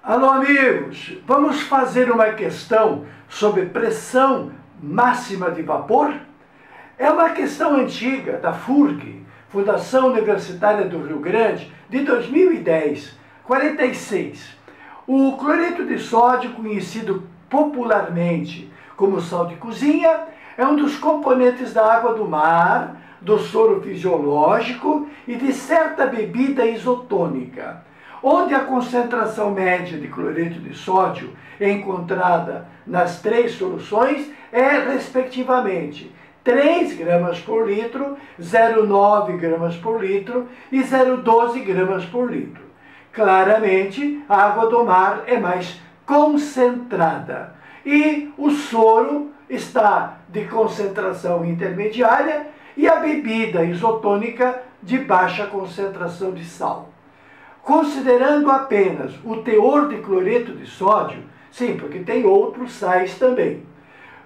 Alô, amigos! Vamos fazer uma questão sobre pressão máxima de vapor? É uma questão antiga da FURG, Fundação Universitária do Rio Grande, de 2010, 46. O cloreto de sódio, conhecido popularmente como sal de cozinha, é um dos componentes da água do mar, do soro fisiológico e de certa bebida isotônica, onde a concentração média de cloreto de sódio encontrada nas três soluções é, respectivamente, 3 gramas por litro, 0,9 gramas por litro e 0,12 gramas por litro. Claramente, a água do mar é mais concentrada e o soro está de concentração intermediária e a bebida isotônica de baixa concentração de sal. Considerando apenas o teor de cloreto de sódio, sim, porque tem outros sais também.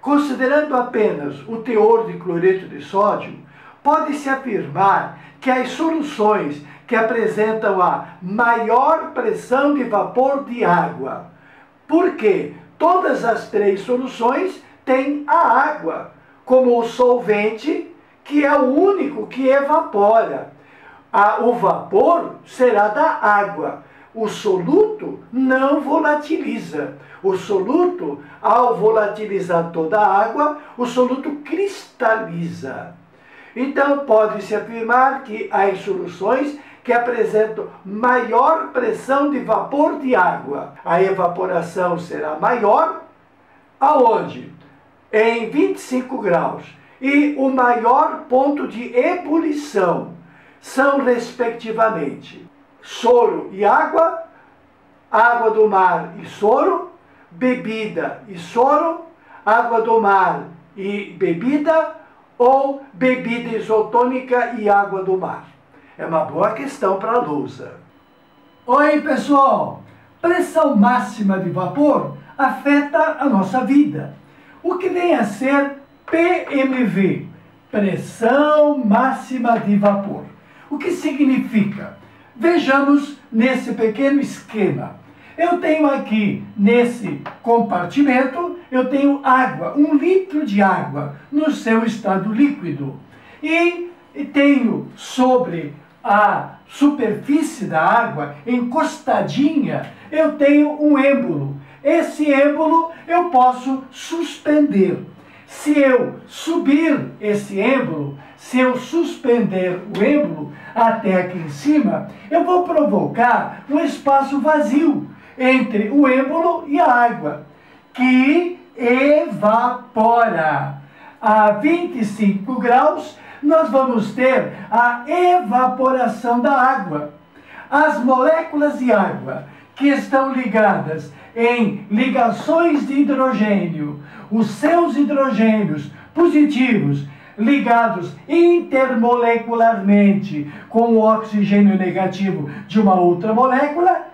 Considerando apenas o teor de cloreto de sódio, pode-se afirmar que as soluções que apresentam a maior pressão de vapor de água, porque todas as três soluções têm a água como o solvente, que é o único que evapora. O vapor será da água. O soluto não volatiliza. O soluto, ao volatilizar toda a água, o soluto cristaliza. Então, pode-se afirmar que as soluções que apresentam maior pressão de vapor de água, a evaporação será maior, aonde? Em 25 graus. E o maior ponto de ebulição são, respectivamente, soro e água do mar e soro, bebida e soro, água do mar e bebida, ou bebida isotônica e água do mar. É uma boa questão para a lousa. Oi, pessoal! Pressão máxima de vapor afeta a nossa vida. O que vem a ser PMV, pressão máxima de vapor. O que significa? Vejamos nesse pequeno esquema. Eu tenho aqui, nesse compartimento, eu tenho água, 1 litro de água no seu estado líquido. E tenho sobre a superfície da água, encostadinha, eu tenho um êmbolo. Esse êmbolo eu posso suspender. Se eu subir esse êmbolo, se eu suspender o êmbolo até aqui em cima, eu vou provocar um espaço vazio entre o êmbolo e a água, que evapora. A 25 graus, nós vamos ter a evaporação da água. As moléculas de água que estão ligadas em ligações de hidrogênio, os seus hidrogênios positivos ligados intermolecularmente com o oxigênio negativo de uma outra molécula,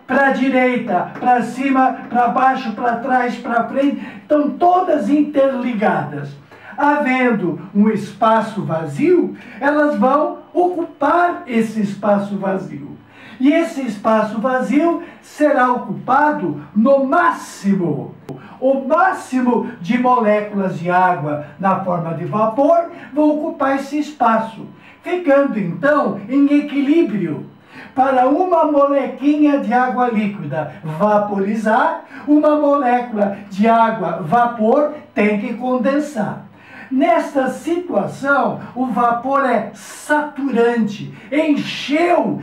para a direita, para cima, para baixo, para trás, para frente, estão todas interligadas. Havendo um espaço vazio, elas vão ocupar esse espaço vazio. E esse espaço vazio será ocupado no máximo. O máximo de moléculas de água na forma de vapor vão ocupar esse espaço, ficando então em equilíbrio. Para uma molequinha de água líquida vaporizar, uma molécula de água vapor tem que condensar. Nesta situação, o vapor é saturante, encheu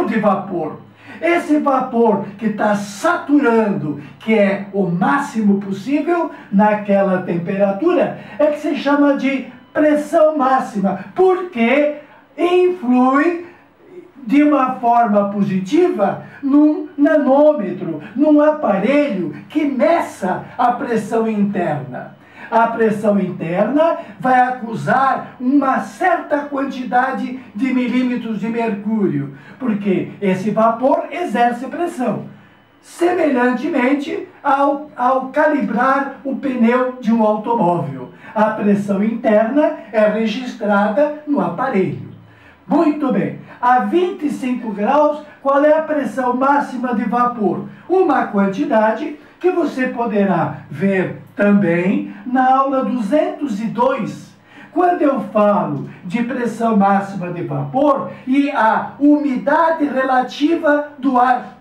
de vapor. Esse vapor que está saturando, que é o máximo possível naquela temperatura, é que se chama de pressão máxima, porque influi de uma forma positiva num nanômetro, num aparelho que meça a pressão interna. A pressão interna vai acusar uma certa quantidade de milímetros de mercúrio, porque esse vapor exerce pressão. Semelhantemente ao calibrar o pneu de um automóvel, a pressão interna é registrada no aparelho. Muito bem. A 25 graus, qual é a pressão máxima de vapor? Uma quantidade que você poderá ver também na aula 202, quando eu falo de pressão máxima de vapor e a umidade relativa do ar.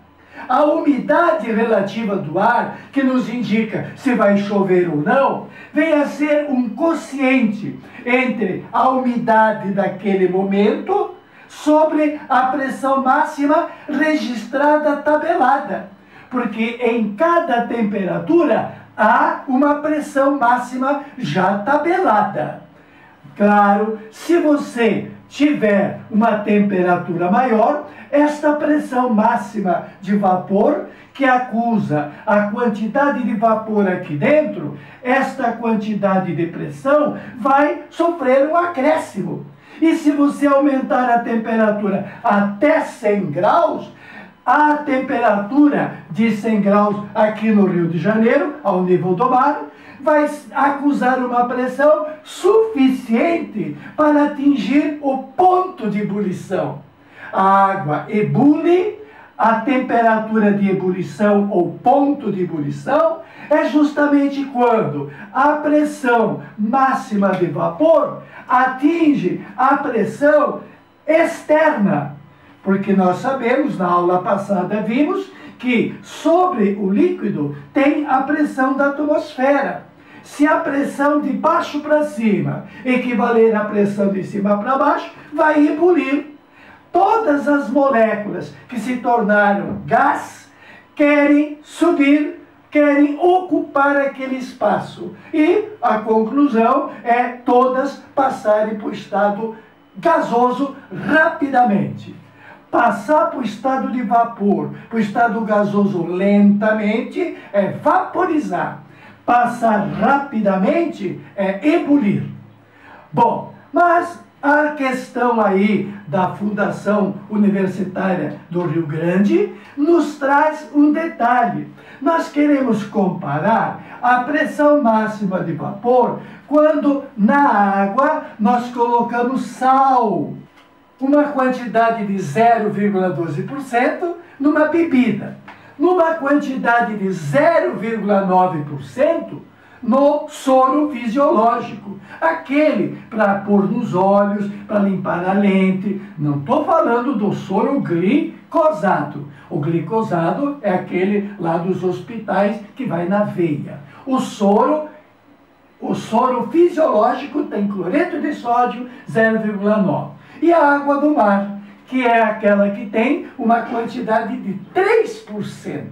A umidade relativa do ar, que nos indica se vai chover ou não, vem a ser um quociente entre a umidade daquele momento sobre a pressão máxima registrada tabelada. Porque em cada temperatura há uma pressão máxima já tabelada. Claro, se você tiver uma temperatura maior, esta pressão máxima de vapor, que acusa a quantidade de vapor aqui dentro, esta quantidade de pressão vai sofrer um acréscimo. E se você aumentar a temperatura até 100 graus, a temperatura de 100 graus aqui no Rio de Janeiro, ao nível do mar, vai acusar uma pressão suficiente para atingir o ponto de ebulição. A água ebule, a temperatura de ebulição ou ponto de ebulição é justamente quando a pressão máxima de vapor atinge a pressão externa. Porque nós sabemos, na aula passada vimos, que sobre o líquido tem a pressão da atmosfera. Se a pressão de baixo para cima equivaler à pressão de cima para baixo, vai ebulir. Todas as moléculas que se tornaram gás querem subir, querem ocupar aquele espaço. E a conclusão é todas passarem para o estado gasoso rapidamente. Passar para o estado de vapor, para o estado gasoso lentamente, é vaporizar. Passar rapidamente é ebulir. Bom, mas a questão aí da Fundação Universitária do Rio Grande nos traz um detalhe. Nós queremos comparar a pressão máxima de vapor quando na água nós colocamos sal, uma quantidade de 0,12% numa bebida, numa quantidade de 0,9% no soro fisiológico, aquele para pôr nos olhos, para limpar a lente. Não estou falando do soro glicosado. O glicosado é aquele lá dos hospitais que vai na veia. O soro fisiológico tem cloreto de sódio 0,9. E a água do mar, que é aquela que tem uma quantidade de 3%.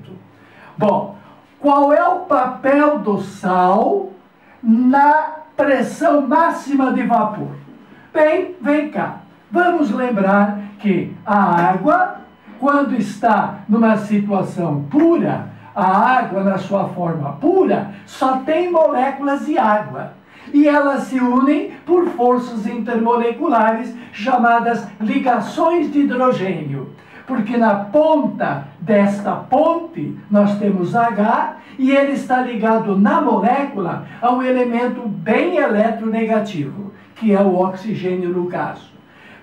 Bom, qual é o papel do sal na pressão máxima de vapor? Bem, vem cá. Vamos lembrar que a água, quando está numa situação pura, a água na sua forma pura, só tem moléculas de água. E elas se unem por forças intermoleculares chamadas ligações de hidrogênio. Porque na ponta desta ponte nós temos H e ele está ligado na molécula a um elemento bem eletronegativo, que é o oxigênio no caso.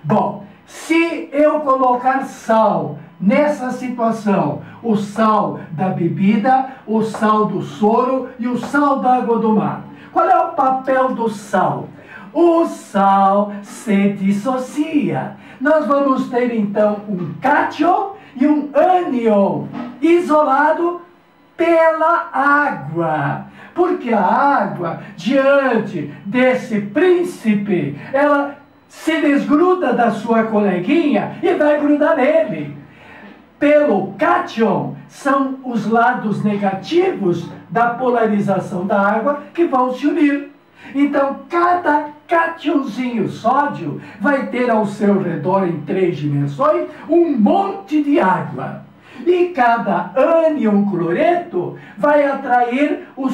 Bom, se eu colocar sal nessa situação, o sal da bebida, o sal do soro e o sal da água do mar, qual é o papel do sal? O sal se dissocia. Nós vamos ter então um cátion e um ânion isolado pela água. Porque a água, diante desse príncipe, ela se desgruda da sua coleguinha e vai grudar nele. Pelo cátion, são os lados negativos da polarização da água que vão se unir. Então, cada cátionzinho sódio vai ter ao seu redor, em 3 dimensões, um monte de água. E cada ânion cloreto vai atrair o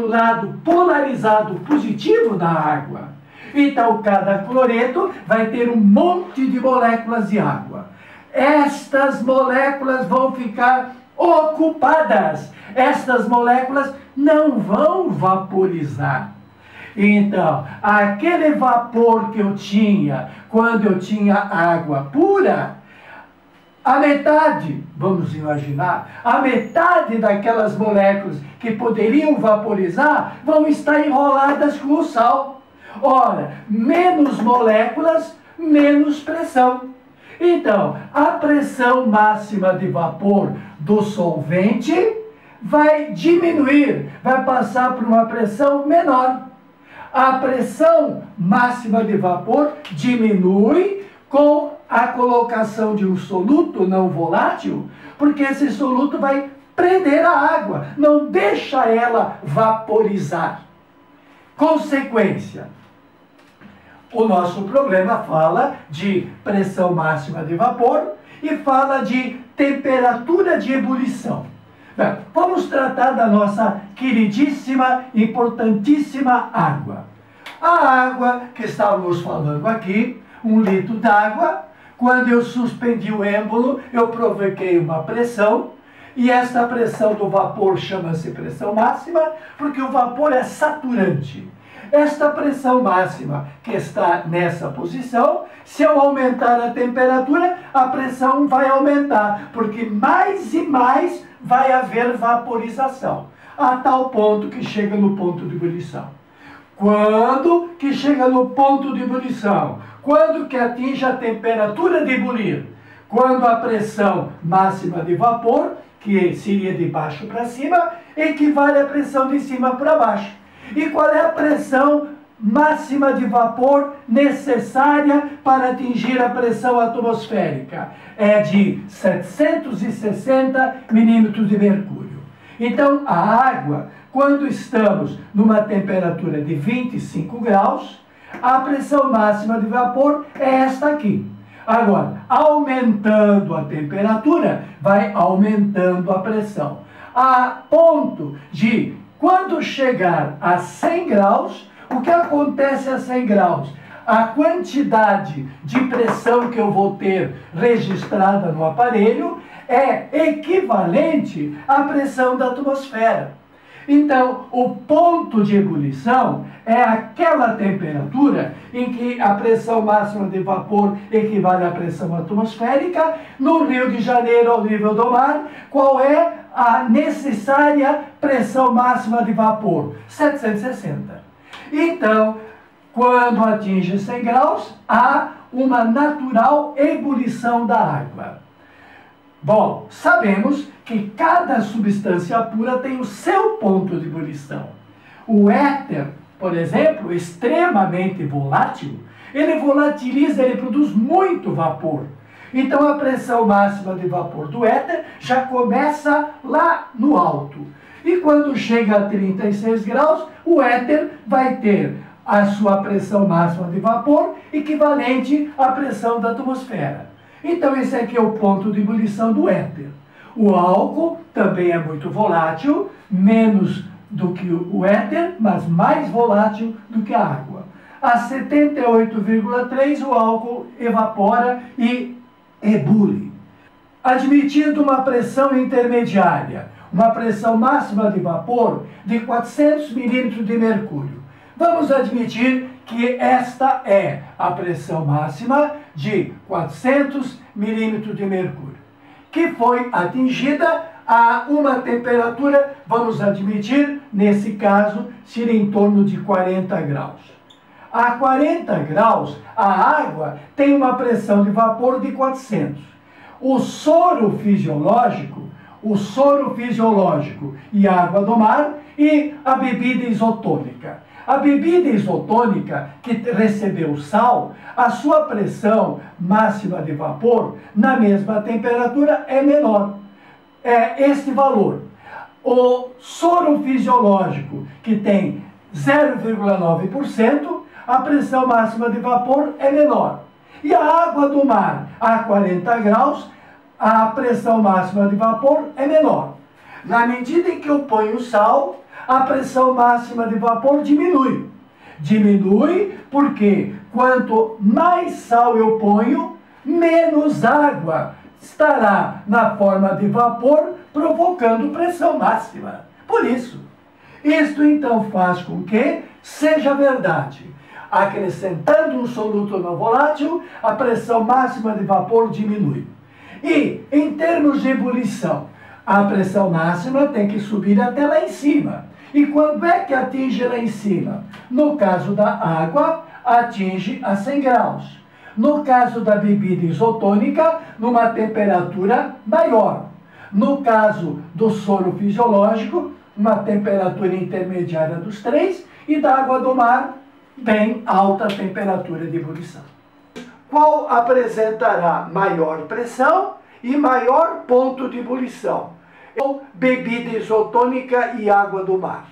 lado polarizado positivo da água. Então, cada cloreto vai ter um monte de moléculas de água. Estas moléculas vão ficar ocupadas. Estas moléculas não vão vaporizar. Então, aquele vapor que eu tinha quando eu tinha água pura, a metade, vamos imaginar, a metade daquelas moléculas que poderiam vaporizar vão estar enroladas com o sal. Ora, menos moléculas, menos pressão. Então, a pressão máxima de vapor do solvente vai diminuir, vai passar por uma pressão menor. A pressão máxima de vapor diminui com a colocação de um soluto não volátil, porque esse soluto vai prender a água, não deixa ela vaporizar. Consequência, o nosso problema fala de pressão máxima de vapor e fala de temperatura de ebulição. Bem, vamos tratar da nossa queridíssima, importantíssima água. A água que estávamos falando aqui, 1 litro d'água, quando eu suspendi o êmbolo, eu provoquei uma pressão, e essa pressão do vapor chama-se pressão máxima, porque o vapor é saturante. Esta pressão máxima que está nessa posição, se eu aumentar a temperatura, a pressão vai aumentar, porque mais e mais vai haver vaporização, a tal ponto que chega no ponto de ebulição. Quando que chega no ponto de ebulição? Quando que atinge a temperatura de ebulir? Quando a pressão máxima de vapor, que seria de baixo para cima, equivale à pressão de cima para baixo. E qual é a pressão máxima de vapor necessária para atingir a pressão atmosférica? É de 760 milímetros de mercúrio. Então, a água, quando estamos numa temperatura de 25 graus, a pressão máxima de vapor é esta aqui. Agora, aumentando a temperatura, vai aumentando a pressão. A ponto de, quando chegar a 100 graus, o que acontece a 100 graus? A quantidade de pressão que eu vou ter registrada no aparelho é equivalente à pressão da atmosfera. Então, o ponto de ebulição é aquela temperatura em que a pressão máxima de vapor equivale à pressão atmosférica. No Rio de Janeiro, ao nível do mar, qual é a necessária pressão máxima de vapor? 760. Então, quando atinge 100 graus, há uma natural ebulição da água. Bom, sabemos que cada substância pura tem o seu ponto de ebulição. O éter, por exemplo, extremamente volátil, ele volatiliza, ele produz muito vapor. Então a pressão máxima de vapor do éter já começa lá no alto. E quando chega a 36 graus, o éter vai ter a sua pressão máxima de vapor equivalente à pressão da atmosfera. Então esse aqui é o ponto de ebulição do éter. O álcool também é muito volátil, menos do que o éter, mas mais volátil do que a água. A 78,3 o álcool evapora e ebule. Admitindo uma pressão intermediária, uma pressão máxima de vapor de 400 milímetros de mercúrio. Vamos admitir que esta é a pressão máxima de 400 milímetros de mercúrio, que foi atingida a uma temperatura, vamos admitir, nesse caso, seria em torno de 40 graus. A 40 graus, a água tem uma pressão de vapor de 400. O soro fisiológico e a água do mar e a bebida isotônica. A bebida isotônica que recebeu sal, a sua pressão máxima de vapor na mesma temperatura é menor. É este valor. O soro fisiológico, que tem 0,9%, a pressão máxima de vapor é menor. E a água do mar a 40 graus, a pressão máxima de vapor é menor. Na medida em que eu ponho sal, a pressão máxima de vapor diminui. Diminui porque quanto mais sal eu ponho, menos água estará na forma de vapor, provocando pressão máxima. Por isso, isto então faz com que seja verdade. Acrescentando um soluto não volátil, a pressão máxima de vapor diminui. E, em termos de ebulição, a pressão máxima tem que subir até lá em cima. E quando é que atinge lá em cima? No caso da água, atinge a 100 graus. No caso da bebida isotônica, numa temperatura maior. No caso do soro fisiológico, uma temperatura intermediária dos 3, e da água do mar, bem alta temperatura de ebulição. Qual apresentará maior pressão e maior ponto de ebulição? Bebida isotônica e água do mar.